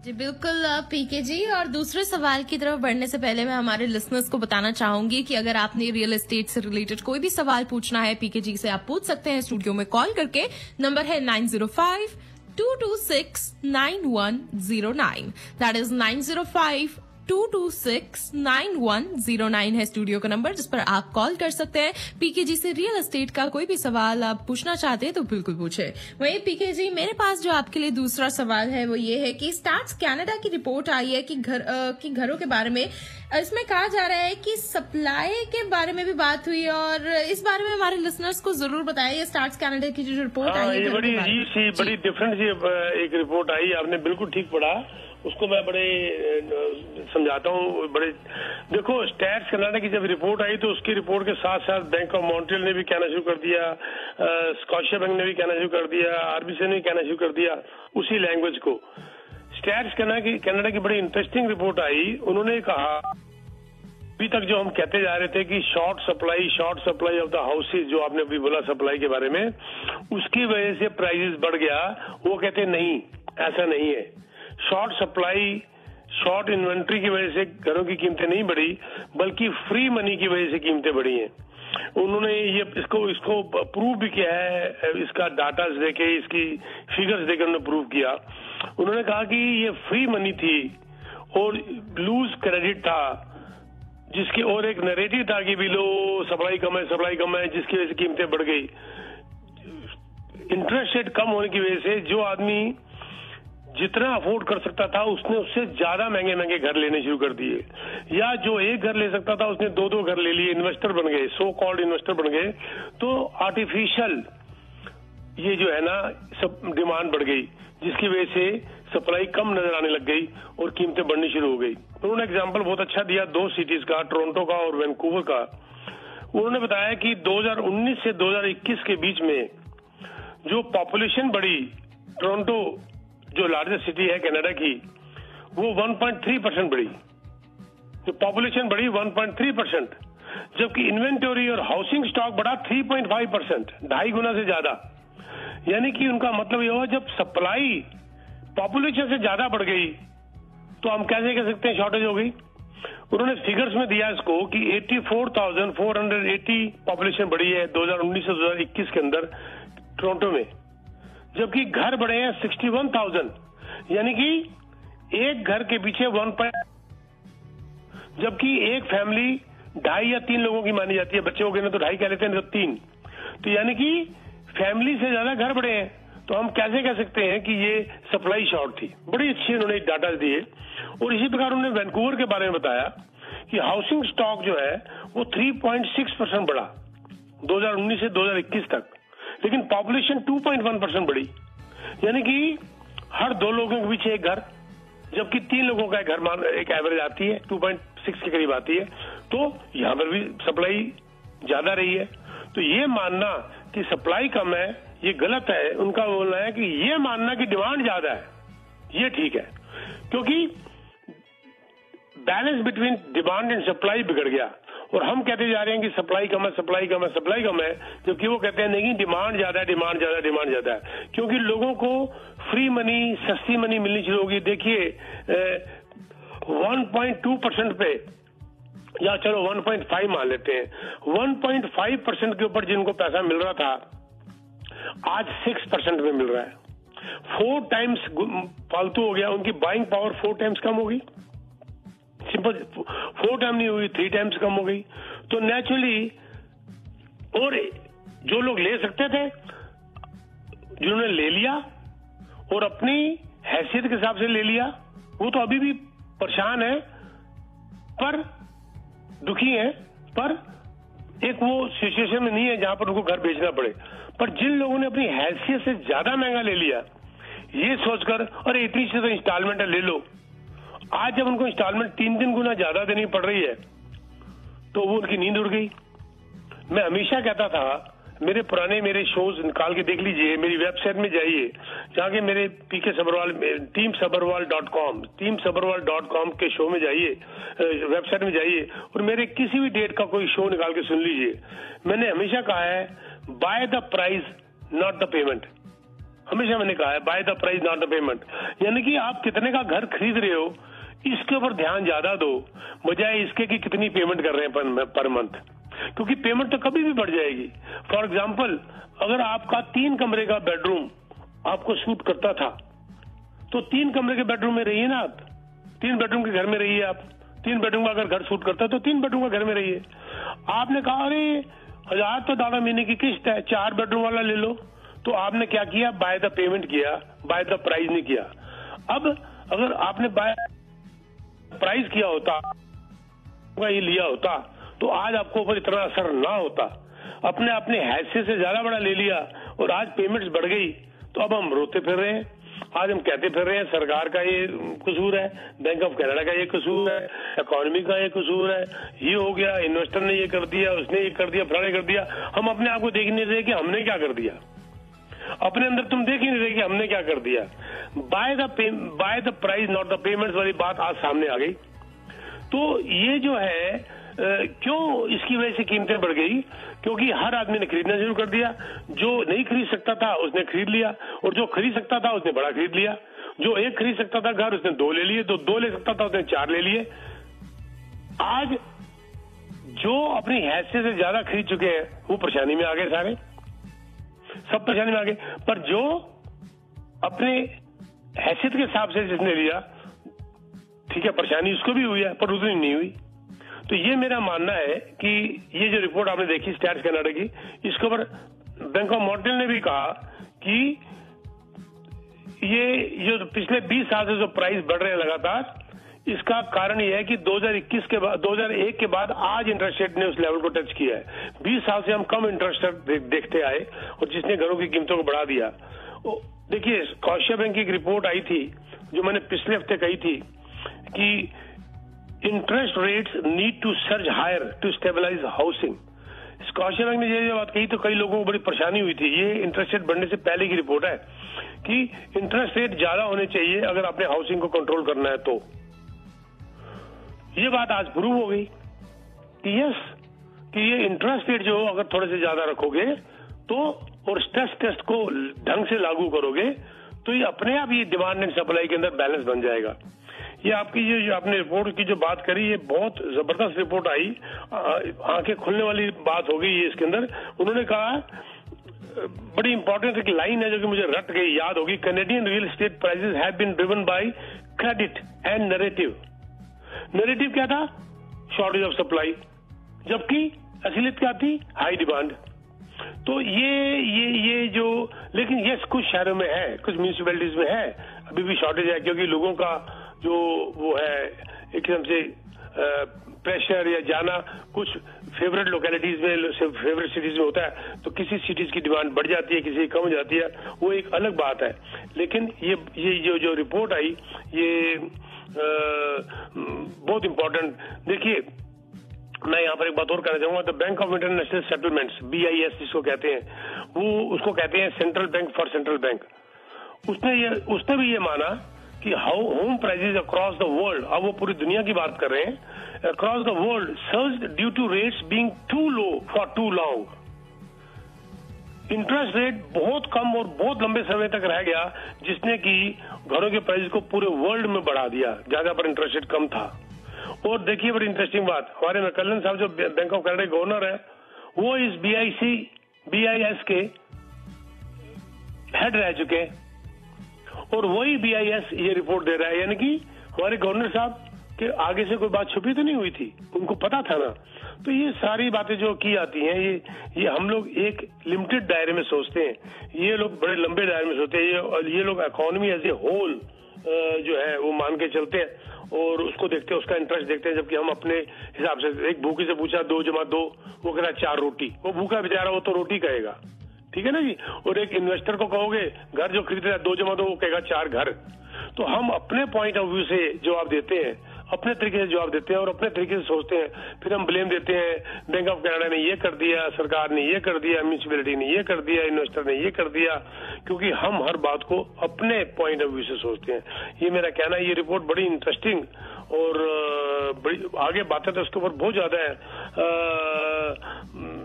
जी बिल्कुल पीके जी। और दूसरे सवाल की तरफ बढ़ने से पहले मैं हमारे लिसनर्स को बताना चाहूंगी कि अगर आपने रियल एस्टेट से रिलेटेड कोई भी सवाल पूछना है पीके जी से, आप पूछ सकते हैं स्टूडियो में कॉल करके। नंबर है 905-226-9109। दैट इज 905-226-9109 है स्टूडियो का नंबर, जिस पर आप कॉल कर सकते हैं। पीके जी से रियल एस्टेट का कोई भी सवाल आप पूछना चाहते हैं तो बिल्कुल पूछे। वहीं पीके जी, मेरे पास जो आपके लिए दूसरा सवाल है वो ये है कि स्टैट्स कनाडा की रिपोर्ट आई है कि घरों के बारे में, इसमें कहा जा रहा है कि सप्लाई के बारे में भी बात हुई, और इस बारे में हमारे लिसनर्स को जरूर बताया। ये स्टैट्स कनाडा की जो रिपोर्ट आई है, ये बड़ी अजीब सी, बड़ी डिफरेंट सी एक रिपोर्ट आई। आपने बिल्कुल ठीक पढ़ा, उसको मैं बड़े समझाता हूँ। बड़े देखो, स्टैट्स कनाडा की जब रिपोर्ट आई तो उसकी रिपोर्ट के साथ साथ बैंक ऑफ मॉन्ट्रियल ने भी कहना शुरू कर दिया, स्कॉटिया बैंक ने भी कहना शुरू कर दिया, आरबीसी ने भी कहना शुरू कर दिया उसी लैंग्वेज को। स्टैट्स कनाडा की बड़ी इंटरेस्टिंग रिपोर्ट आई। उन्होंने कहा अभी तक जो हम कहते जा रहे थे कि short supply of the houses, जो आपने अभी बोला सप्लाई के बारे में, उसकी वजह से प्राइसेस बढ़ गया। वो कहते नहीं, ऐसा नहीं है। शॉर्ट सप्लाई, शॉर्ट इन्वेंट्री की वजह से घरों की कीमतें नहीं बढ़ी, बल्कि फ्री मनी की वजह से कीमतें बढ़ी हैं। उन्होंने ये इसको प्रूव भी किया है, इसका डाटा देके, इसकी फिगर्स देकर उन्होंने प्रूव किया। उन्होंने कहा कि ये फ्री मनी थी और लूज क्रेडिट था, जिसकी और एक नैरेटिव था कि भी लो सप्लाई कम है, जिसकी वजह से कीमतें बढ़ गई। इंटरेस्ट रेट कम होने की वजह से जो आदमी जितना अफोर्ड कर सकता था उसने उससे ज्यादा महंगे घर लेने शुरू कर दिए, या जो एक घर ले सकता था उसने दो घर ले लिए। इन्वेस्टर बन गए, सो कॉल्ड इन्वेस्टर बन गए। तो आर्टिफिशियल ये जो है ना सब डिमांड बढ़ गई, जिसकी वजह से सप्लाई कम नजर आने लग गई और कीमतें बढ़नी शुरू हो गई। उन्होंने एग्जाम्पल बहुत अच्छा दिया दो सिटीज का, टोरंटो का और वैंकूवर का। उन्होंने बताया कि 2019 से 2021 के बीच में जो पॉपुलेशन बढ़ी, टोरंटो जो लार्जेस्ट सिटी है कनाडा की, वो 1.3% बढ़ी। जो पॉपुलेशन बढ़ी 1.3%, जबकि इन्वेंटरी और हाउसिंग स्टॉक बढ़ा 3.5%, 2.5 गुना से ज्यादा। यानी कि उनका मतलब ये हुआ, जब सप्लाई पॉपुलेशन से ज्यादा बढ़ गई तो हम कैसे कह सकते हैं शॉर्टेज हो गई। उन्होंने फिगर्स में दिया इसको कि 84,480 पॉपुलेशन बढ़ी है 2019 से 2021 के अंदर टोरंटो में, जबकि घर बढ़े हैं 61,000, यानी कि एक घर के पीछे 1. जबकि एक फैमिली 2.5 या 3 लोगों की मानी जाती है, बच्चों के ना तो 2.5 कह लेते हैं, तो 3। तो यानी कि फैमिली से ज्यादा घर बढ़े हैं। तो हम कैसे कह सकते हैं कि ये सप्लाई शॉर्ट थी। बड़ी अच्छी उन्होंने डाटा दिए। और इसी प्रकार उन्होंने वैंकूवर के बारे में बताया कि हाउसिंग स्टॉक जो है वो 3.6% बढ़ा 2019 से 2021 तक, लेकिन पॉपुलेशन 2.1% बढ़ी। यानी कि हर 2 लोगों के पीछे एक घर, जबकि 3 लोगों का एक एवरेज आती है, 2.6 के करीब आती है। तो यहां पर भी सप्लाई ज्यादा रही है। तो ये मानना कि सप्लाई कम है ये गलत है। उनका बोलना है कि ये मानना कि डिमांड ज्यादा है ये ठीक है, क्योंकि balance between demand and supply बिगड़ गया। और हम कहते जा रहे हैं कि सप्लाई कम है, जबकि वो कहते हैं नहीं, डिमांड ज्यादा है। क्योंकि लोगों को फ्री मनी, सस्ती मनी मिलनी शुरू होगी। देखिए 1.2% पे, या चलो 1.5 मान लेते हैं, 1.5% के ऊपर जिनको पैसा मिल रहा था आज 6% में मिल रहा है। 4 टाइम्स फालतू हो गया। उनकी बाइंग पावर 4 टाइम्स कम होगी। सिंपल 4 टाइम नहीं हुई, 3 टाइम्स कम हो गई। तो नेचुरली, और जो लोग ले सकते थे, जिन्होंने ले लिया और अपनी हैसियत के हिसाब से ले लिया, वो तो अभी भी परेशान है, पर दुखी है, पर एक वो सिचुएशन में नहीं है जहां पर उनको घर बेचना पड़े। पर जिन लोगों ने अपनी हैसियत से ज्यादा महंगा ले लिया, ये सोचकर अरे इतनी से तो इंस्टॉलमेंट है ले लो, आज जब उनको इंस्टॉलमेंट 3 गुना ज्यादा देनी पड़ रही है तो वो उनकी नींद उड़ गई। मैं हमेशा कहता था, मेरे शोज निकाल के देख लीजिए, मेरी वेबसाइट में जाइए, जाके मेरे पीके सबरवाल teamsabarwal.com के शो में जाइए, वेबसाइट में जाइए, और मेरे किसी भी डेट का कोई शो निकाल के सुन लीजिए। मैंने हमेशा कहा है, by the price not the payment. हमेशा मैंने कहा है by the price not the payment, यानी कि आप कितने का घर खरीद रहे हो इसके ऊपर ध्यान ज्यादा दो बजाय इसके कि कितनी पेमेंट कर रहे हैं पर मंथ, क्योंकि पेमेंट तो कभी भी बढ़ जाएगी। फॉर एग्जाम्पल, अगर आपका 3 कमरे का बेडरूम आपको सूट करता था तो 3 कमरे के बेडरूम में रहिए ना आप, 3 बेडरूम के घर में रहिए आप। 3 बेडरूम का अगर घर सूट करता है तो 3 बेडरूम का घर में रहिए। आपने कहा अरे 1000 तो दादा महीने की किस्त है, 4 बेडरूम वाला ले लो, तो आपने क्या किया, बाय द पेमेंट किया, बाय द प्राइस नहीं किया। अब अगर आपने बाय प्राइस किया होता, ये लिया होता, तो आज आपको ऊपर इतना असर ना होता। अपने हैसियत से ज्यादा बड़ा ले लिया और आज पेमेंट्स बढ़ गई, तो अब हम रोते फिर रहे हैं। आज हम कहते फिर रहे हैं सरकार का ये कसूर है, बैंक ऑफ कनाडा का ये कसूर है, इकोनॉमी का ये कसूर है, ये हो गया, इन्वेस्टर ने ये कर दिया, उसने ये कर दिया, फलाने कर दिया। हम अपने आप को देख नहीं रहे कि हमने क्या कर दिया, अपने अंदर तुम देख ही नहीं रहे कि हमने क्या कर दिया। By the price not the payments वाली बात आज सामने आ गई। तो ये जो है क्यों इसकी वजह से कीमतें बढ़ गई, क्योंकि हर आदमी ने खरीदना शुरू कर दिया। जो नहीं खरीद सकता था उसने खरीद लिया, और जो खरीद सकता था उसने बड़ा खरीद लिया। जो 1 खरीद सकता था घर उसने 2 ले लिए, तो 2 ले सकता था उसने 4 ले लिए। आज जो अपनी हैसियत से ज्यादा खरीद चुके हैं वो परेशानी में आ गए, सारे सब परेशानी में आ गए। पर जो अपने हैसियत के हिसाब से जिसने लिया, ठीक है, परेशानी उसको भी हुई है पर उतनी नहीं हुई। तो ये मेरा मानना है कि ये जो रिपोर्ट आपने देखी स्टैट्स कनाडा की, इसके ऊपर बैंक ऑफ मॉन्ट्रियल ने भी कहा कि ये जो पिछले 20 साल से जो प्राइस बढ़ रहे हैं लगातार, इसका कारण यह है कि 2021 के बाद 2001 के बाद आज इंटरेस्ट रेट ने उस लेवल को टच किया है। 20 साल से हम कम इंटरेस्ट रेट देखते आए और जिसने घरों की कीमतों को बढ़ा दिया। देखिए, स्कॉशिया बैंक की एक रिपोर्ट आई थी जो मैंने पिछले हफ्ते कही थी कि interest rates need to surge higher to stabilise housing. Scotia Bank ने ये बात कही तो कई लोगों को बड़ी परेशानी हुई थी। ये इंटरेस्ट रेट बढ़ने से पहले की रिपोर्ट है कि इंटरेस्ट रेट ज्यादा होने चाहिए अगर आपने हाउसिंग को कंट्रोल करना है। तो ये बात आज प्रूव हो गई कि यस, कि ये इंटरेस्ट रेट जो अगर थोड़े से ज्यादा रखोगे तो और स्ट्रेस टेस्ट को ढंग से लागू करोगे तो ये अपने आप ये डिमांड एंड सप्लाई के अंदर बैलेंस बन जाएगा। ये आपकी जो आपने रिपोर्ट की जो बात करी, ये बहुत जबरदस्त रिपोर्ट आई, आंखें खुलने वाली बात हो गई है इसके अंदर। उन्होंने कहा, बड़ी इंपॉर्टेंट एक लाइन है जो कि मुझे रट गई, याद होगी, Canadian real estate prices have been driven by credit and narrative. Narrative क्या था? शॉर्टेज ऑफ सप्लाई, जबकि असलियत क्या थी? High demand. तो ये जो, लेकिन यस कुछ शहरों में है, कुछ म्यूनिसिपैलिटीज में है अभी भी शॉर्टेज है, क्योंकि लोगों का जो वो है एक किस्म से प्रेशर या जाना कुछ फेवरेट लोकेलिटीज में, फेवरेट सिटीज में होता है, तो किसी सिटीज की डिमांड बढ़ जाती है, किसी की कम हो जाती है, वो एक अलग बात है। लेकिन ये जो रिपोर्ट आई ये बहुत इंपॉर्टेंट। देखिए, मैं यहाँ पर एक बात और कहना चाहूंगा, the Bank of International Settlements, BIS जिसको कहते हैं, वो उसको कहते हैं central bank for central bank. उसने भी ये माना कि home prices across the world, अब वो पूरी दुनिया की बात कर रहे हैं, across the world surged due to rates being too low for too long. Interest rate बहुत कम और बहुत लंबे समय तक रह गया, जिसने कि घरों के प्राइस को पूरे वर्ल्ड में बढ़ा दिया, जगह पर इंटरेस्ट रेट कम था। और देखिए, बड़ी इंटरेस्टिंग बात, हमारे मैकलन साहब जो बैंक ऑफ कनाडा गवर्नर है, वो इस BIS के हेड रह चुके हैं, और वही BIS ये रिपोर्ट दे रहा है। यानी कि हमारे गवर्नर साहब के आगे से कोई बात छुपी तो नहीं हुई थी, उनको पता था ना। तो ये सारी बातें जो की जाती हैं, ये हम लोग एक लिमिटेड दायरे में सोचते हैं, ये लोग बड़े लंबे दायरे में सोचते हैं। ये लोग इकोनॉमी एज ए होल जो है वो मान के चलते हैं और उसको देखते हैं, उसका इंटरेस्ट देखते हैं। जबकि हम अपने हिसाब से, एक भूखी से पूछा 2 + 2, वो कह रहा 4 रोटी, वो भूखा बेचारा, वो तो रोटी कहेगा, ठीक है ना जी। और एक इन्वेस्टर को कहोगे घर जो खरीद रहा है 2 + 2, वो कहेगा 4 घर। तो हम अपने पॉइंट ऑफ व्यू से जवाब देते हैं, अपने तरीके से जवाब देते हैं और अपने तरीके से सोचते हैं, फिर हम ब्लेम देते हैं, बैंक ऑफ कनाडा ने ये कर दिया, सरकार ने ये कर दिया, म्यूनिसिपैलिटी ने ये कर दिया, इन्वेस्टर ने ये कर दिया, क्योंकि हम हर बात को अपने पॉइंट ऑफ व्यू से सोचते हैं। ये मेरा कहना है। ये रिपोर्ट बड़ी इंटरेस्टिंग और बड़ी आगे बातें तो उसके ऊपर बहुत ज्यादा है,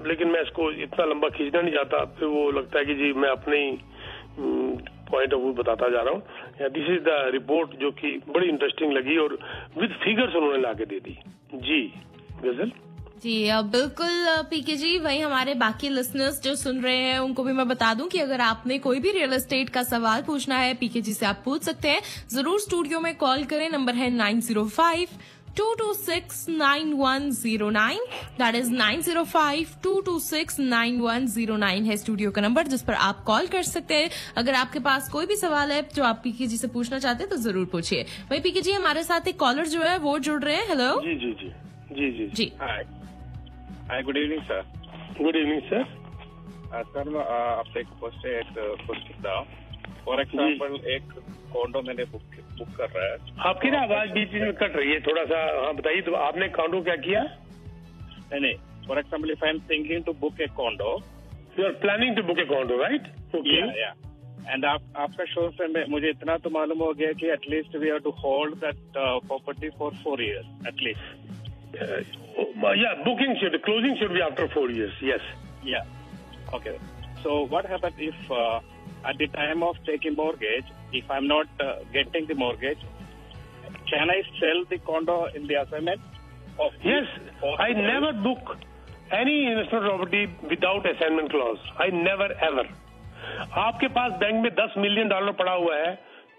लेकिन मैं इसको इतना लंबा खींचना नहीं चाहता, फिर वो लगता है कि जी मैं अपने पॉइंट ऑफ व्यू बताता जा रहा हूँ। दिस इज द रिपोर्ट जो कि बड़ी इंटरेस्टिंग लगी और विद फिगर्स उन्होंने लाके दे दी। जी गजल जी बिल्कुल पीके जी, वही हमारे बाकी लिसनर्स जो सुन रहे हैं उनको भी मैं बता दूं कि अगर आपने कोई भी रियल एस्टेट का सवाल पूछना है पीके जी से आप पूछ सकते हैं। जरूर स्टूडियो में कॉल करें, नंबर है 905-226-9109, दैट इज 905-226-9109 है स्टूडियो का नंबर जिस पर आप कॉल कर सकते हैं। अगर आपके पास कोई भी सवाल है जो आप पीके जी से पूछना चाहते हैं तो जरूर पूछिए। वही पीके जी हमारे साथ एक कॉलर जो है वो जुड़ रहे हैं। हेलो जी जी जी जी जी जी hi good evening sir. Good evening sir. Sir मैं आपसे एक क्वेश्चन था। फॉर एग्जाम्पल एक कॉन्डो मैंने बुक कर रहा है। आपकी ना आवाज बीच में कट रही है थोड़ा सा। हाँ बताइए, तो आपने कॉन्डो क्या किया? नहीं, for example if I am thinking to book a condo. You are planning to book a condo right? या एंड आपका शो से मुझे इतना तो मालूम हो गया कि at least we have to hold that property for 4 years at least. Yeah, closing should be after 4 years, yes. Yeah. Okay. So what happens if at the time of taking mortgage, if I'm not getting the mortgage, can I sell the condo in the assignment? Yes, I never book any investment property without assignment clause. I never ever. आपके पास bank में $10 million पड़ा हुआ है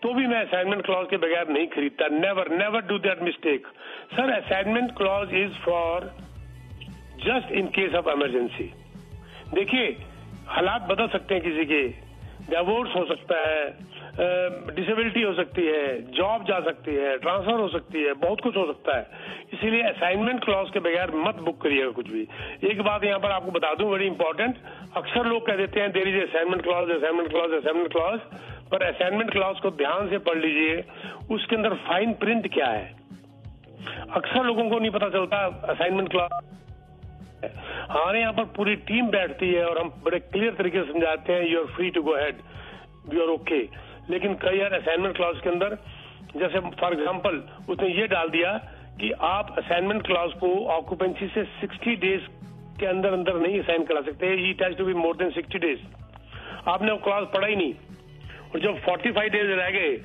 तो भी मैं assignment clause के बगैर नहीं खरीदता। Never do that mistake sir. Assignment clause is for just in case of emergency. देखिए हालात बदल सकते हैं, किसी के डिवोर्स हो सकता है, डिसेबिलिटी हो सकती है, जॉब जा सकती है, ट्रांसफर हो सकती है, बहुत कुछ हो सकता है। इसीलिए असाइनमेंट क्लॉज के बगैर मत बुक करिएगा कुछ भी। एक बात यहाँ पर आपको बता दूं बड़ी इंपॉर्टेंट, अक्सर लोग कह देते हैं there is assignment clause, assignment clause, assignment clause, पर असाइनमेंट क्लॉज को ध्यान से पढ़ लीजिए, उसके अंदर फाइन प्रिंट क्या है। अक्सर लोगों को नहीं पता चलता असाइनमेंट क्लॉज। हमारे यहाँ पर पूरी टीम बैठती है और हम बड़े क्लियर तरीके से समझाते हैं you are free to go head, you are okay. लेकिन कई यार असाइनमेंट क्लॉज के अंदर जैसे फॉर एग्जांपल उसने ये डाल दिया कि आप असाइनमेंट क्लॉज को ऑक्यूपेंसी से 60 डेज के अंदर नहीं असाइन करा सकते। It has to be more than 60 days. आपने वो क्लॉज पढ़ा ही नहीं और जब 45 डेज रह गए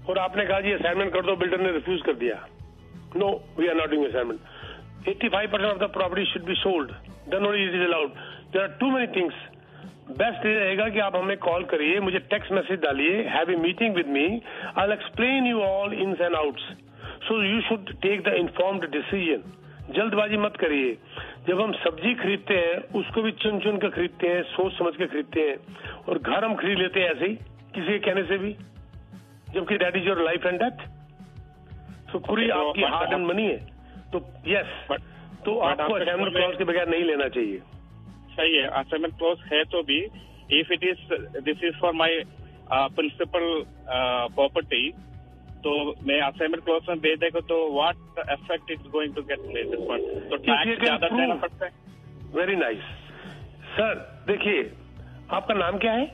और आपने कहा जी असाइनमेंट कर दो, बिल्डर ने रिफ्यूज कर दिया, no we are not doing assignment. 85% of the property should be sold. Then only it is allowed. There are too many things. Best ये रहेगा कि आप हमें कॉल करिए, मुझे टेक्स्ट मैसेज डालिए, have a meeting with me, I will explain you all ins and outs, so you should take the informed decision. जल्दबाजी मत करिए। जब हम सब्जी खरीदते हैं उसको भी चुन चुन कर खरीदते हैं, सोच समझ के खरीदते हैं, और घर हम खरीद लेते हैं ऐसे ही किसी के कहने से भी, जबकि that is your life and death. तो पूरी आपकी हार्ड एंड मनी है। तो यस, तो आपको असाइनमेंट क्लॉज के बगैर नहीं लेना चाहिए। सही है, असाइनमेंट क्लॉज है तो भी if it is this is for my principal property, तो मैं असाइनमेंट क्लॉज में भेज देगा तो what effect is going to get place this one, तो टैक्स ज्यादा देना पड़ता है। Very nice sir. देखिए आपका नाम क्या है?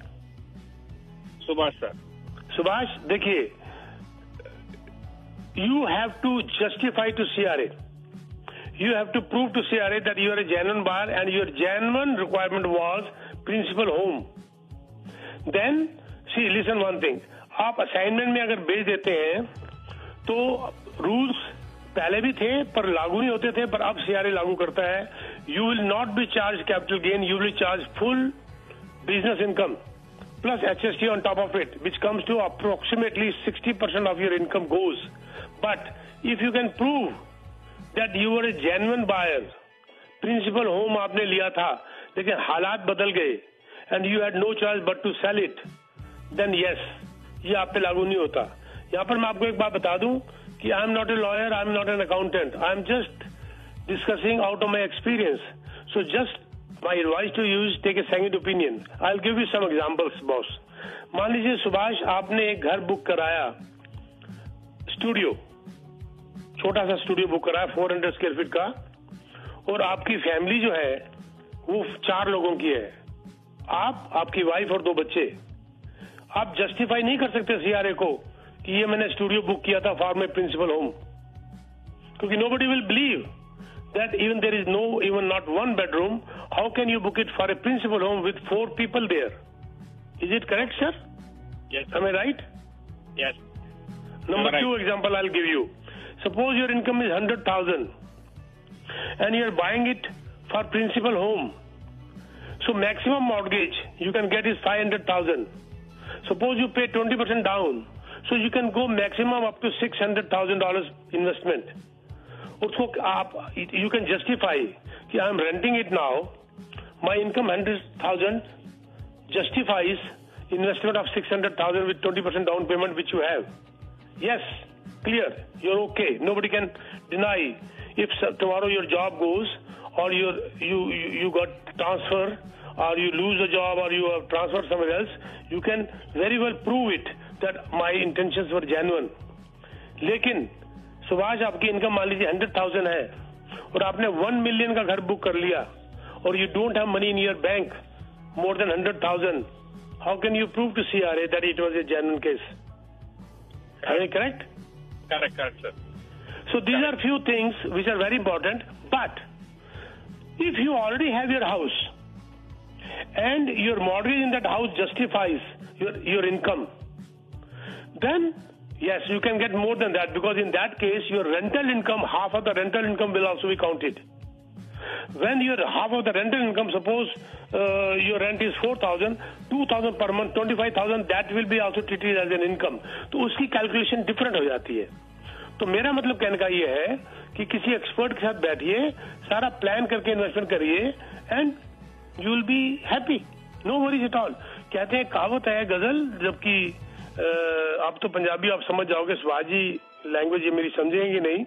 सुभाष सर। सुभाष, देखिए you have to justify to CRA. You have to prove to CRA that you are a genuine buyer and your genuine requirement was principal home. Then, see, listen one thing. आप assignment में अगर बेच देते हैं तो rules पहले भी थे पर लागू नहीं होते थे, पर अब CRA लागू करता है। You will not be charged capital gain. You will be charged full business income plus HST on top of it, which comes to approximately 60% of your income goes. But if you can prove that you were a genuine buyer, principal home आपने लिया था लेकिन हालात बदल गए and you had no choice but to sell it, then yes, ये आप पे लागू नहीं होता। यहाँ पर मैं आपको एक बात बता दूं कि I am not a lawyer, I am not an accountant, I am just discussing out of my experience. So just my advice to you is take a second opinion. I'll give you some examples, boss. मान लीजिए सुभाष आपने एक घर book कराया, studio, छोटा सा studio book कराया 400 square feet का, और आपकी फैमिली जो है वो 4 लोगों की है, आप, आपकी वाइफ और 2 बच्चे। आप जस्टिफाई नहीं कर सकते CRA को कि ये मैंने स्टूडियो बुक किया था फॉर माई प्रिंसिपल होम, क्योंकि nobody will believe that even there is no even not one bedroom. How can you book it for a principal home with 4 people there? Is it correct, sir? Yes. Am I right? Yes. Number Right. 2 example I'll give you. Suppose your income is 100,000 and you're buying it for principal home. So maximum mortgage you can get is 500,000. Suppose you pay 20% down, so you can go maximum up to $600,000 investment. उसको आप you can justify कि I'm renting it now, my income 100,000 justifies investment of 600,000 with 20% down payment which you have. Yes, clear, you're okay. Nobody can deny if tomorrow your job goes or you got transfer or you lose a job or you have transferred somewhere else, you can very well prove it that my intentions were genuine. लेकिन सुभाष आपकी income मान लीजिए 100,000 है और आपने 1 million का घर book कर लिया और you don't have money in your bank more than 100,000, how can you prove to CRA that it was a genuine case? Am I correct? Correct, sir. So these are few things which are very important. But if you already have your house and your mortgage in that house justifies your income, then yes, you can get more than that, because in that case your rental income, half of the rental income will also be counted. When your half of the rental income, suppose your rent is 4,000, 2,000 per month, 25,000, that will be also treated as an income. तो उसकी calculation different हो जाती है. तो मेरा मतलब कहने का ये है कि किसी एक्सपर्ट के साथ बैठिए, सारा प्लान करके इन्वेस्टमेंट करिए and you will be happy, no worries at all. कहते हैं कहावत है गजल, जबकि आप तो पंजाबी आप समझ जाओगे, स्वाजी लैंग्वेज ये मेरी समझेंगे नहीं.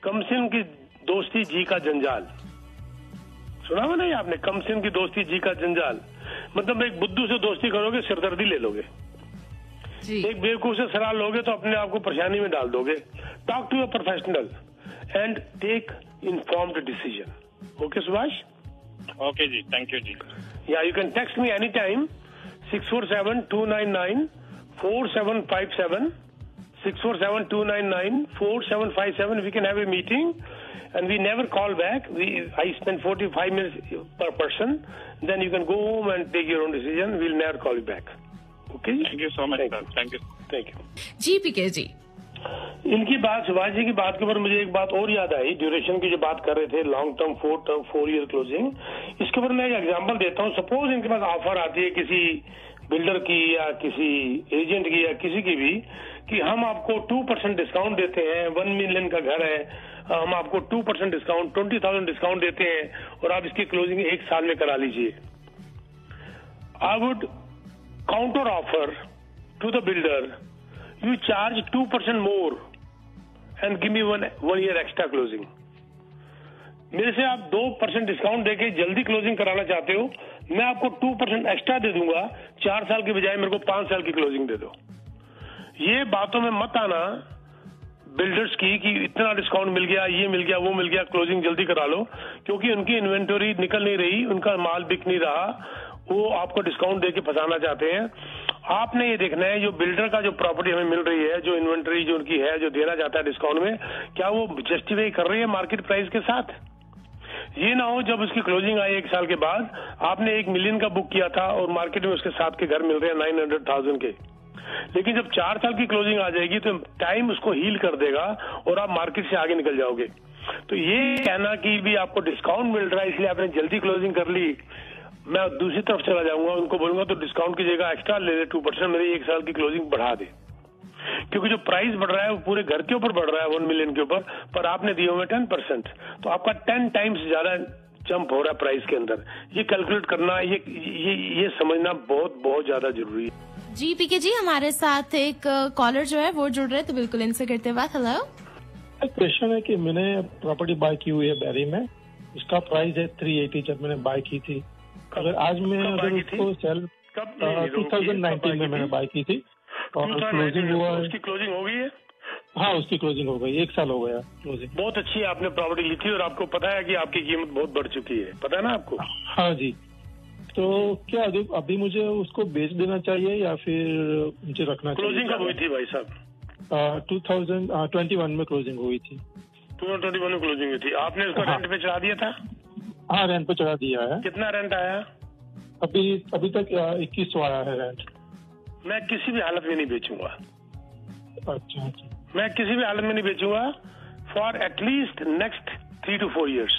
कमसिन की दोस्ती जी का जंजाल, सुना हुआ नहीं आपने? कमसिन की दोस्ती जी का जंजाल मतलब एक बुद्धू से दोस्ती करोगे सिरदर्दी ले लोगे, एक बेवकूफ से सलाह लोगे तो अपने आप को परेशानी में डाल दोगे. Talk to a professional and take informed decision. Okay Subhash? Okay जी, थैंक यू जी. Yeah you can text me any time 647-299-4757, 647-299-4757. We can have a meeting and we never call back. I spend 45 minutes per person. Then you can go home and take your own decision. We'll never call you back. Okay? Thank you so much, sir. Thank you. Thank you. Ji PK जी, इनकी बात, सुभाष जी की बात के ऊपर मुझे एक बात और याद आई. ड्यूरेशन की जो बात कर रहे थे, लॉन्ग टर्म, 4 ईयर क्लोजिंग, इसके ऊपर मैं एक एग्जांपल देता हूँ. सपोज इनके पास ऑफर आती है किसी बिल्डर की या किसी एजेंट की या किसी की भी कि हम आपको 2% डिस्काउंट देते हैं, 1 million का घर है, हम आपको 2% डिस्काउंट, 20,000 डिस्काउंट देते हैं और आप इसकी क्लोजिंग 1 साल में करा लीजिए. I would counter offer to the builder, you charge 2% more and give me one year extra closing. मेरे से आप 2% डिस्काउंट देके जल्दी क्लोजिंग कराना चाहते हो, मैं आपको 2% एक्स्ट्रा दे दूंगा, 4 साल के बजाय मेरे को 5 साल की क्लोजिंग दे दो. ये बातों में मत आना बिल्डर्स की कि इतना डिस्काउंट मिल गया, ये मिल गया, वो मिल गया, क्लोजिंग जल्दी करा लो, क्योंकि उनकी इन्वेंटरी निकल नहीं रही, उनका माल बिक नहीं रहा, वो आपको डिस्काउंट देके फंसाना चाहते हैं. आपने ये देखना है जो बिल्डर का जो प्रॉपर्टी हमें मिल रही है, जो इन्वेंटरी जो उनकी है, जो देना चाहता है डिस्काउंट में, क्या वो जस्टिफाई कर रही है मार्केट प्राइस के साथ? ये ना हो जब उसकी क्लोजिंग आई 1 साल के बाद, आपने 1 million का बुक किया था और मार्केट में उसके साथ के घर मिल रहे हैं 900,000 के, लेकिन जब 4 साल की क्लोजिंग आ जाएगी तो टाइम उसको हील कर देगा और आप मार्केट से आगे निकल जाओगे. तो ये कहना कि भी आपको डिस्काउंट मिल रहा है इसलिए आपने जल्दी क्लोजिंग कर ली, मैं दूसरी तरफ चला जाऊंगा, उनको बोलूंगा तो डिस्काउंट की जगह एक्स्ट्रा ले ले 2%, मेरी 1 साल की क्लोजिंग बढ़ा दे, क्योंकि जो प्राइस बढ़ रहा है वो पूरे घर के ऊपर बढ़ रहा है 1 million के ऊपर, पर आपने दिए हुए 10%, तो आपका 10 times ज्यादा जंप हो रहा है प्राइस के अंदर. ये कैलकुलेट करना, ये समझना बहुत बहुत ज्यादा जरूरी है. जी पीके जी, हमारे साथ एक कॉलर जो है वो जुड़ रहे, तो बिल्कुल इनसे करते बात. हेलो, एक क्वेश्चन है कि मैंने प्रॉपर्टी बाय की हुई है बैरी में, उसका प्राइस है 380 जब मैंने बाय की थी. अगर आज मैं अगर उसको सेल 2019 में मैंने बाय की थी और क्लोजिंग हुआ है. उसकी क्लोजिंग हो गई है? हाँ, उसकी क्लोजिंग हो गई, 1 साल हो गया क्लोजिंग. बहुत अच्छी आपने प्रॉपर्टी ली थी और आपको पता है कि आपकी कीमत बहुत बढ़ चुकी है, पता है ना आपको? हाँ जी. तो क्या अभी मुझे उसको बेच देना चाहिए या फिर मुझे रखना चाहिए? क्लोजिंग कब हुई थी भाई साहब? 2021 में क्लोजिंग हुई थी. 2021 में क्लोजिंग हुई थी. आपने उसको रेंट पे चढ़ा दिया था? हाँ, रेंट पे चढ़ा दिया है. कितना रेंट आया? अभी तक 2100 आया है रेंट. मैं किसी भी हालत में नहीं बेचूंगा। अच्छा, मैं किसी भी हालत में नहीं बेचूंगा for at least next 3 to 4 years।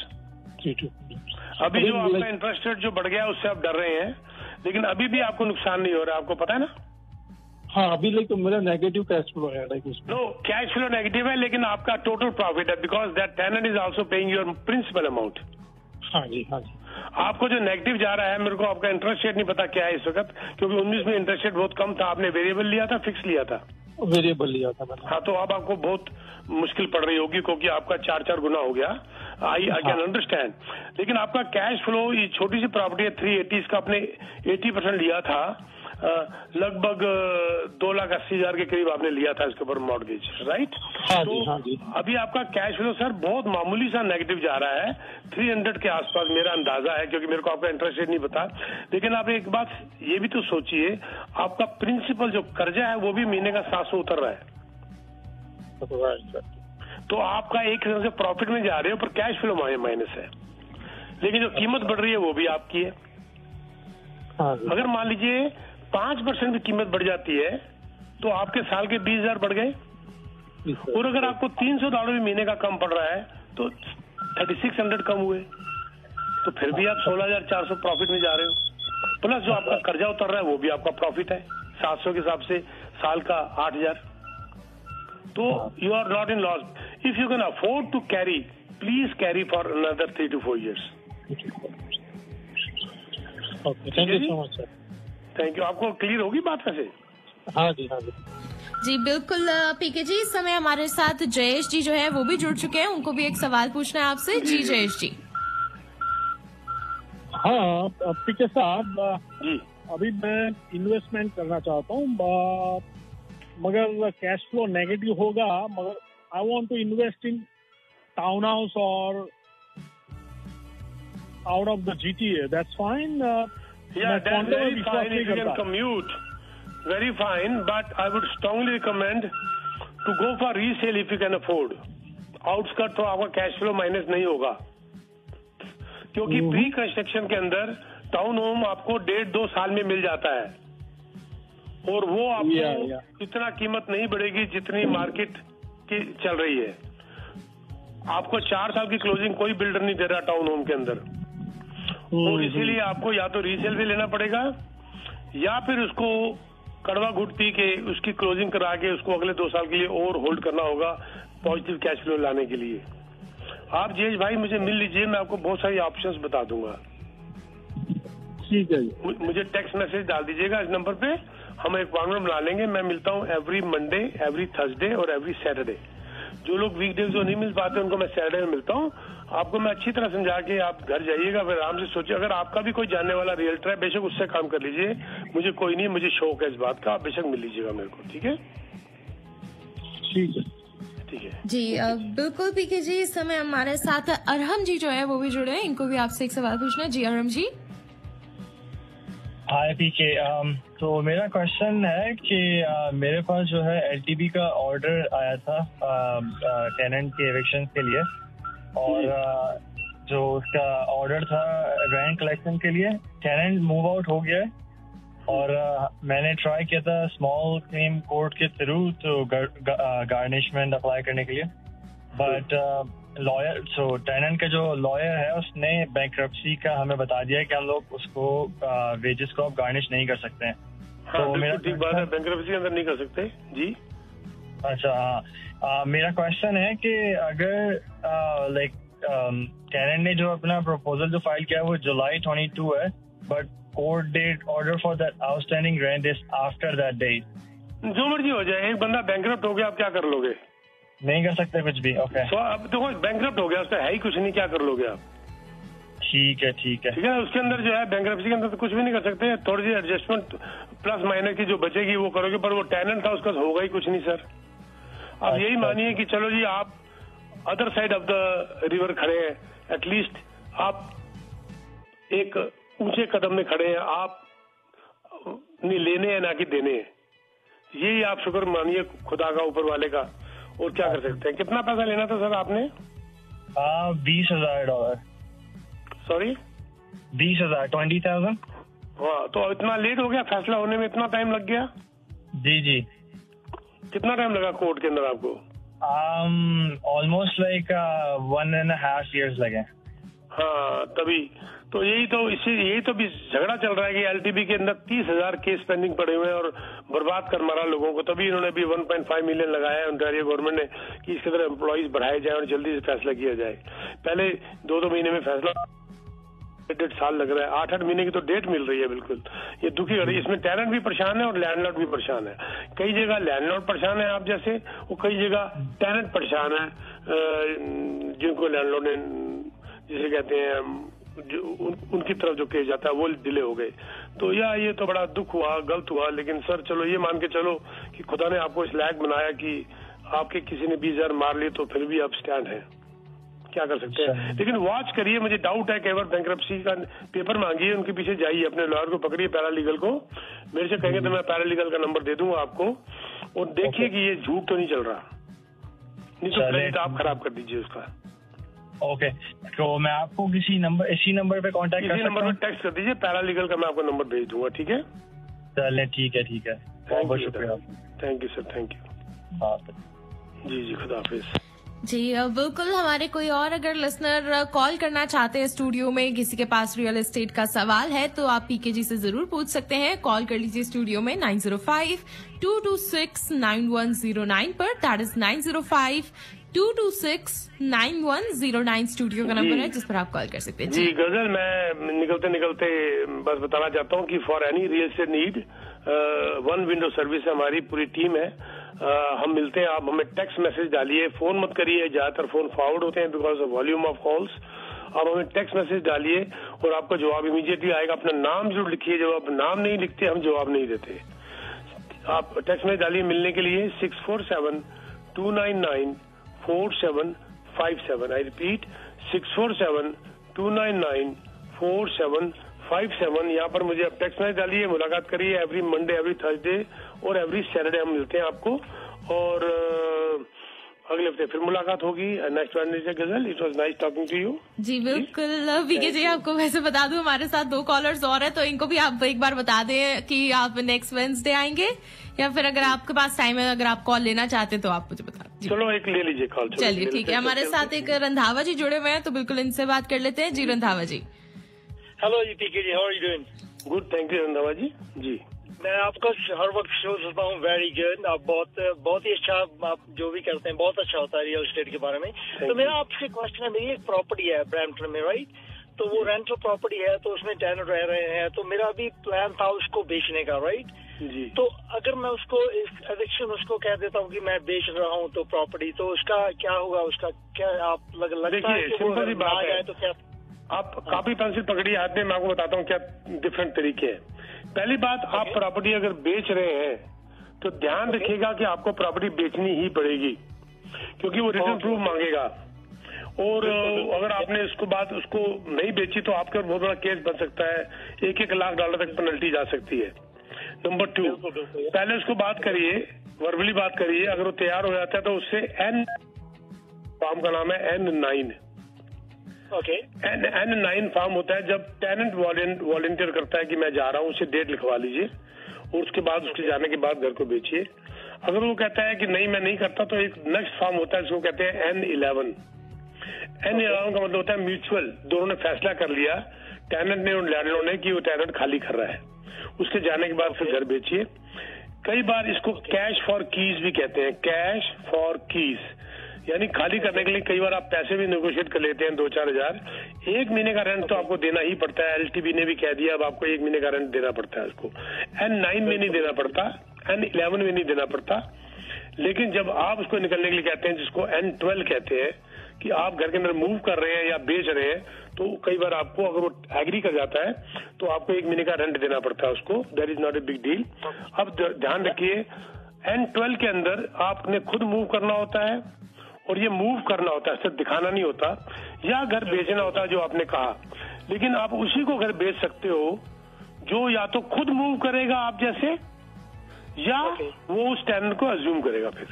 अभी जो आपका इंटरेस्ट रेट जो बढ़ गया उससे आप डर रहे हैं, लेकिन अभी भी आपको नुकसान नहीं हो रहा है, आपको पता है ना? हाँ, अभी लाइक मेरा नेगेटिव कैश फ्लो है लाइक उसमें। नो, कैश फ्लो नेगेटिव है लेकिन आपका टोटल प्रॉफिट है, because that tenant is also paying your principal amount. हाँ जी, हाँ जी। आपको जो नेगेटिव जा रहा है, मेरे को आपका इंटरेस्ट रेट नहीं पता क्या है इस वक्त, क्योंकि 19 में इंटरेस्ट रेट बहुत कम था। आपने वेरिएबल लिया था, फिक्स लिया था? वेरिएबल लिया था मैंने। हाँ, तो अब आपको बहुत मुश्किल पड़ रही होगी क्योंकि आपका 4 गुना हो गया। I can understand. लेकिन आपका कैश फ्लो, ये छोटी सी प्रॉपर्टी है 380, इसका आपने 80% लिया था, लगभग 2,80,000 के करीब आपने लिया था इसके ऊपर मॉर्गेज, राइट? हाँ तो जी, हाँ जी। अभी आपका कैश फ्लो सर बहुत मामूली सा नेगेटिव जा रहा है, 300 के आसपास मेरा अंदाजा है, क्योंकि मेरे को आपका इंटरेस्ट रेट नहीं पता। लेकिन आप एक बात ये भी तो सोचिए, आपका प्रिंसिपल जो कर्जा है वो भी महीने का 700 उतर रहा है। तो आपका एक तरह से प्रॉफिट में जा रहे हो, पर कैश फ्लो माइनस है, लेकिन जो कीमत बढ़ रही है वो भी आपकी है। अगर मान लीजिए 5% भी कीमत बढ़ जाती है तो आपके साल के 20,000 बढ़ गए, और अगर आपको $300 भी महीने का कम पड़ रहा है तो 3600 कम हुए, तो फिर भी आप 16,400 प्रॉफिट में जा रहे हो। प्लस जो आपका कर्जा उतर रहा है वो भी आपका प्रॉफिट है, 700 के हिसाब से साल का 8,000। तो you are not in loss. If you can afford to carry, please carry for another 3 to 4 years। Thank you so much sir. Thank you. आपको क्लियर होगी बात वैसे? हाँ जी, हाँ जी। जी बिल्कुल पीके जी, इस समय हमारे साथ जयेश जी जो है वो भी जुड़ चुके हैं, उनको भी एक सवाल पूछना है आपसे। जी जयेश जी। हाँ पीके साहब जी, अभी मैं इन्वेस्टमेंट करना चाहता हूँ, मगर कैश फ्लो नेगेटिव होगा, मगर I want to invest in town house और out of the GTA, that's fine. Yeah, that's very fine if you can commute. Very fine, but I would strongly recommend to go for resale if you can afford. Outskirt तो आपका cash flow minus नहीं होगा, क्योंकि pre construction के अंदर town home आपको 1.5-2 साल में मिल जाता है, और वो आपको इतना कीमत नहीं बढ़ेगी जितनी मार्केट की चल रही है। आपको 4 साल की क्लोजिंग कोई बिल्डर नहीं दे रहा टाउन होम के अंदर, और इसीलिए आपको या तो रीसेल भी लेना पड़ेगा या फिर उसको कड़वा घुट पी के उसकी क्लोजिंग करा के उसको अगले 2 साल के लिए और होल्ड करना होगा पॉजिटिव कैश फ्लो लाने के लिए। आप जयेश भाई मुझे मिल लीजिए, मैं आपको बहुत सारी ऑप्शंस बता दूंगा। ठीक है, मुझे टेक्स्ट मैसेज डाल दीजिएगा इस नंबर पे, हम एक अपॉइंटमेंट बना लेंगे। मैं मिलता हूँ एवरी मंडे, एवरी थर्सडे और एवरी सैटरडे। जो लोग वीकडेज जो नहीं मिल पाते उनको मैं सैटरडे में मिलता हूँ। आपको मैं अच्छी तरह समझा के आप घर जाइएगा, फिर आराम से सोचिए। अगर आपका भी कोई जानने वाला रियल्टर है, बेशक उससे काम कर लीजिए, मुझे कोई नहीं, मुझे शौक है इस बात का, आप बेशक मिल लीजिएगा मेरे को। ठीक है? ठीक है, ठीक है जी। बिल्कुल पीके जी, इस समय हमारे साथ अरहम जी जो है वो भी जुड़े हैं, इनको भी आपसे एक सवाल पूछना है। जी अरहम जी। हाय पीके, तो मेरा क्वेश्चन है कि मेरे पास जो है LTB का ऑर्डर आया था टेनेंट के एविक्शन के लिए, और जो उसका ऑर्डर था रेंट कलेक्शन के लिए, टेनेंट मूव आउट हो गया है, और मैंने ट्राई किया था स्मॉल क्लेम कोर्ट के थ्रू तो गार्निशमेंट अप्लाई करने के लिए, बट लॉयर टेनेंट का जो लॉयर है उसने बैंक्रप्सी का हमें बता दिया है कि हम लोग उसको वेजेस को अब गार्निश नहीं कर सकते हैं। हाँ, तो मेरा ठीक बात है, बैंक्रप्सी के अंदर नहीं कर सकते जी। अच्छा हाँ, मेरा क्वेश्चन है कि अगर लाइक टेनेंट ने जो अपना प्रपोजल जो फाइल किया है वो जुलाई 22 है, but court date order for that outstanding rent is after that date. जो मर्जी हो जाए, एक बंदा बैंक्रप्ट हो गया, आप क्या कर लोगे? नहीं कर सकते कुछ भी। ओके, तो अब देखो बैंक्रप्ट हो गया, उसका है ही कुछ नहीं, क्या कर लोगे आप? ठीक है ठीक है ठीक है। उसके अंदर जो है बैंक्रप्सी के अंदर तो कुछ भी नहीं कर सकते, थोड़ी सी एडजस्टमेंट प्लस माइनस की जो बचेगी वो करोगे, पर वो टेनेंट था उसका होगा ही कुछ नहीं सर। अब यही मानिए कि चलो जी आप other side of the river खड़े हैं, एटलीस्ट आप एक ऊंचे कदम में खड़े हैं, आप नहीं लेने हैं ना कि देने हैं, यही आप शुक्र मानिए खुदा का, ऊपर वाले का। और क्या कर सकते हैं? कितना पैसा लेना था सर आपने? $20,000। सॉरी 20,000, 20,000। हाँ, तो इतना लेट हो गया फैसला होने में, इतना टाइम लग गया? जी। कितना टाइम लगा कोर्ट के अंदर आपको? ऑलमोस्ट लाइक 1.5 years लगे। हाँ, तभी तो यही तो भी झगड़ा चल रहा है कि एलटीबी के अंदर 30,000 केस पेंडिंग पड़े हुए हैं और बर्बाद कर मारा लोगों को। तभी इन्होंने भी 1.5 मिलियन लगाया है ओंटारियो गवर्नमेंट ने कि इसके तरह एम्प्लॉइज बढ़ाए जाए और जल्दी से फैसला किया जाए। पहले 2-2 महीने में फैसला, 1.5 साल लग रहा है, 8-8 महीने की तो डेट मिल रही है। बिल्कुल ये दुखी हो रही है। इसमें टेनेंट भी परेशान है और लैंडलॉर्ड भी परेशान है। कई जगह लैंडलॉर्ड परेशान है आप जैसे, और कई जगह टेनेंट परेशान है जिनको लैंडलॉर्ड ने जिसे कहते हैं उनकी तरफ जो केस जाता है वो डिले हो गए। तो ये तो बड़ा दुख हुआ, गलत हुआ। लेकिन सर चलो ये मान के चलो कि खुदा ने आपको इस लायक बनाया कि आपके किसी ने 20,000 मार लिए तो फिर भी आप स्टैंड है, क्या कर सकते हैं। लेकिन वॉच करिए, मुझे डाउट है कई बार बैंक्रप्सी का पेपर मांगिए, उनके पीछे जाइए, अपने लॉयर को पकड़िए, पैरालीगल को। मेरे से कहेंगे तो मैं पैरालीगल का नंबर दे दूंगा आपको, और देखिए कि ये झूठ तो नहीं चल रहा, नहीं तो क्रेडिट आप खराब कर दीजिए उसका। ओके, तो मैं आपको इसी नंबर पे कांटेक्ट कर सकता हूं? इसी नंबर पे टेक्स्ट कर दीजिए, पैरालीगल का मैं आपको नंबर भेज दूंगा। ठीक है, चलिए ठीक है। बहुत शुक्रिया। Thank you sir, thank you. जी, खुदा हाफिज। जी बिल्कुल। हमारे कोई और अगर लिसनर कॉल करना चाहते हैं स्टूडियो में, किसी के पास रियल एस्टेट का सवाल है, तो आप पीके जी से जरूर पूछ सकते हैं। कॉल कर लीजिए स्टूडियो में 905-226-9109 पर। दैट इज 905-226-9109 स्टूडियो का नंबर है जिस पर आप कॉल कर सकते हैं। जी गजल, मैं निकलते बस बताना चाहता हूँ कि for any real estate need one window service हमारी पूरी टीम है। हम मिलते हैं। आप हमें टेक्स्ट मैसेज डालिए, फोन मत करिए, ज्यादातर फोन फॉरवर्ड होते हैं because of volume of calls. आप हमें टेक्स्ट मैसेज डालिए और आपका जवाब इमीडिएटली आएगा। अपना नाम जरूर लिखिए, जब आप नाम नहीं लिखते हम जवाब नहीं देते। आप टेक्स्ट मैसेज डालिए मिलने के लिए 647-299-4757। I repeat 647-299-4757। यहाँ पर मुझे आप टेक्स्ट मैसेज डालिए, मुलाकात करिए। एवरी मंडे, एवरी थर्सडे और एवरी सैटरडे हम मिलते हैं आपको, और अगले हफ्ते फिर मुलाकात होगी next Wednesday. Ghazal, it was nice talking to you. जी बिल्कुल वीके जी, आपको वैसे बता दूं हमारे साथ 2 कॉलर्स और हैं, तो इनको भी आप एक बार बता दें कि आप नेक्स्ट वेडनेसडे आएंगे, या फिर अगर आपके पास टाइम है, अगर आप कॉल लेना चाहते हैं तो आप मुझे बता दीजिए। चलो एक ले लीजिए कॉल। चलिए ठीक है। हमारे साथ एक रंधावा जी जुड़े हुए हैं, तो बिल्कुल इनसे बात कर लेते हैं। जी रंधावा जी। हेलो जी PK ji, how are you doing? Good, thank you Randhawa ji. जी मैं आपका हर वक्त शो सुनता हूँ, वेरी गुड। आप बहुत ही अच्छा, आप जो भी करते हैं बहुत अच्छा होता है रियल एस्टेट के बारे में। तो मेरा आपसे क्वेश्चन है, मेरी एक प्रॉपर्टी है ब्रैम्पटन में, राइट? तो वो रेंटल प्रॉपर्टी है, तो उसमें टेनेंट रह रहे हैं, तो मेरा भी प्लान था उसको बेचने का, राइट? जी। तो अगर मैं उसको एविक्शन उसको कह देता हूँ कि मैं बेच रहा हूँ तो प्रॉपर्टी, तो उसका क्या होगा? उसका क्या आप लगता है कि वो ना जाए तो क्या? आप कॉपी पेंसिल पकड़िए हाथ में, मैं आपको बताता हूँ क्या डिफरेंट तरीके हैं। पहली बात, आप प्रॉपर्टी अगर बेच रहे हैं तो ध्यान रखिएगा कि आपको प्रॉपर्टी बेचनी ही पड़ेगी, क्योंकि वो रिटर्न प्रूफ मांगेगा। और अगर आपने उसको नहीं बेची तो आपके बहुत बड़ा केस बन सकता है, $1 लाख तक पेनल्टी जा सकती है। नंबर 2, पहले उसको बात करिए, वर्बली बात करिए। अगर वो तैयार हो जाता है तो उससे फॉर्म का नाम है N9। N9 फॉर्म होता है जब टेनेंट वॉलंटियर करता है कि मैं जा रहा हूँ, उससे डेट लिखवा लीजिए, और उसके बाद उसके जाने के बाद घर को बेचिए। अगर वो कहता है कि नहीं मैं नहीं करता, तो एक नेक्स्ट फॉर्म होता है जिसको कहते हैं N11 का मतलब होता है म्यूचुअल, दोनों ने फैसला कर लिया, टेनेंट ने और लैंडलॉर्ड ने, कि वो टेनेंट खाली कर रहा है। उसके जाने के बाद फिर घर बेचिए। कई बार इसको कैश फॉर कीज भी कहते हैं, कैश फॉर कीज, यानी खाली करने के लिए कई बार आप पैसे भी नेगोशिएट कर लेते हैं 2-4 हजार। 1 महीने का रेंट तो आपको देना ही पड़ता है। एलटीबी ने भी कह दिया अब आपको 1 महीने का रेंट देना पड़ता है उसको। N9 में नहीं देना पड़ता, N11 में नहीं देना पड़ता। लेकिन जब आप उसको निकलने के लिए कहते हैं, जिसको N12 कहते हैं, कि आप घर के अंदर मूव कर रहे हैं या बेच रहे हैं, तो कई बार आपको अगर वो एग्री कर जाता है तो आपको 1 महीने का रेंट देना पड़ता है उसको। That is not a big deal. अब ध्यान रखिए, N12 के अंदर आपने खुद मूव करना होता है, और ये मूव करना होता है, सिर्फ दिखाना नहीं होता, या घर बेचना होता है जो आपने कहा। लेकिन आप उसी को घर बेच सकते हो जो या तो खुद मूव करेगा आप जैसे, या वो उस टेनेंट को अज्यूम करेगा। फिर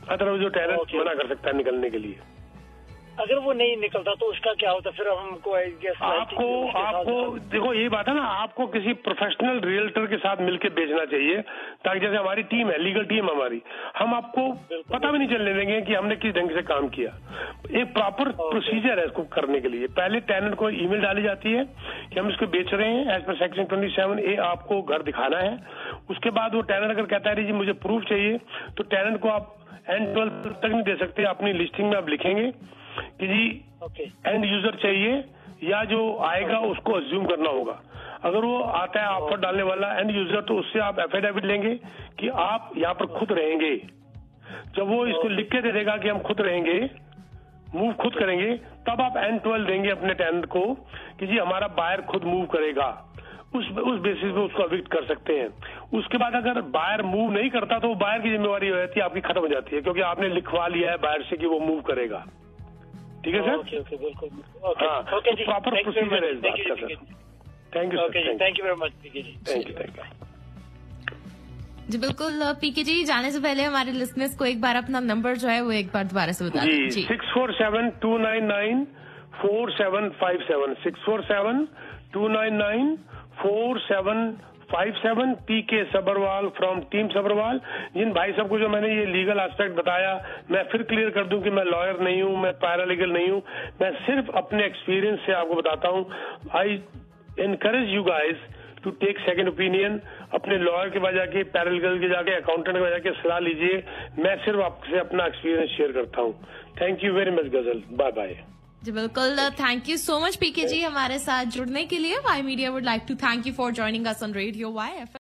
अदरवाइज जो टेनेंट मना कर सकता है निकलने के लिए। अगर वो नहीं निकलता तो उसका क्या होता? फिर हमको आपको देखो, यही बात है ना, आपको किसी प्रोफेशनल रियल्टर के साथ मिलकर बेचना चाहिए, ताकि जैसे हमारी टीम है, लीगल टीम हमारी, हम आपको पता भी नहीं चलने देंगे कि हमने किस ढंग से काम किया। एक प्रॉपर प्रोसीजर है इसको करने के लिए। पहले टेनेंट को ईमेल डाली जाती है कि हम इसको बेच रहे हैं एज पर सेक्शन 27A, आपको घर दिखाना है। उसके बाद वो टेनेंट अगर कहता है जी मुझे प्रूफ चाहिए, तो टेनेंट को आप एंड 12 तक नहीं दे सकते। अपनी लिस्टिंग में आप लिखेंगे कि जी एंड यूजर चाहिए, या जो आएगा उसको अज्यूम करना होगा। अगर वो आता है ऑफर डालने वाला एंड यूजर, तो उससे आप एफिडेविट लेंगे कि आप यहाँ पर खुद रहेंगे। जब वो इसको लिख के दे देगा कि हम खुद रहेंगे, मूव खुद करेंगे, तब आप एंड 12 देंगे अपने टेनेंट को कि जी हमारा बायर खुद मूव करेगा। उस बेसिस पे उसको एविक्ट कर सकते हैं। उसके बाद अगर बायर मूव नहीं करता तो वो बायर की जिम्मेवारी हो जाती है, आपकी खत्म हो जाती है, क्योंकि आपने लिखवा लिया है बायर से कि वो मूव करेगा। ठीक है सर? ओके, बिल्कुल। हाँ, प्रॉपर प्रोसीजर है इस बात का sir. Thank you sir, thank you very much PK ji. Thank you. जी बिल्कुल पीके जी, जाने से पहले हमारे लिसनर्स को एक बार अपना नंबर जो है वो एक बार दोबारा से बता दीजिए। जी 647-299-4757 647-299-4757 पीके सबरवाल फ्रॉम टीम सबरवाल। जिन भाई साहब को जो मैंने ये लीगल एस्पेक्ट बताया, मैं फिर क्लियर कर दूं कि मैं लॉयर नहीं हूं, मैं पैरालीगल नहीं हूं, मैं सिर्फ अपने एक्सपीरियंस से आपको बताता हूं। I encourage you guys to take second opinion. अपने लॉयर के वजह के, पैरालीगल के जाके, अकाउंटेंट के वजह के सलाह लीजिए। मैं सिर्फ आपसे अपना एक्सपीरियंस शेयर करता हूँ। Thank you very much Ghazal, bye bye. जी बिल्कुल, thank you so much PK ji हमारे साथ जुड़ने के लिए। Y media would like to thank you for joining us on radio YFM।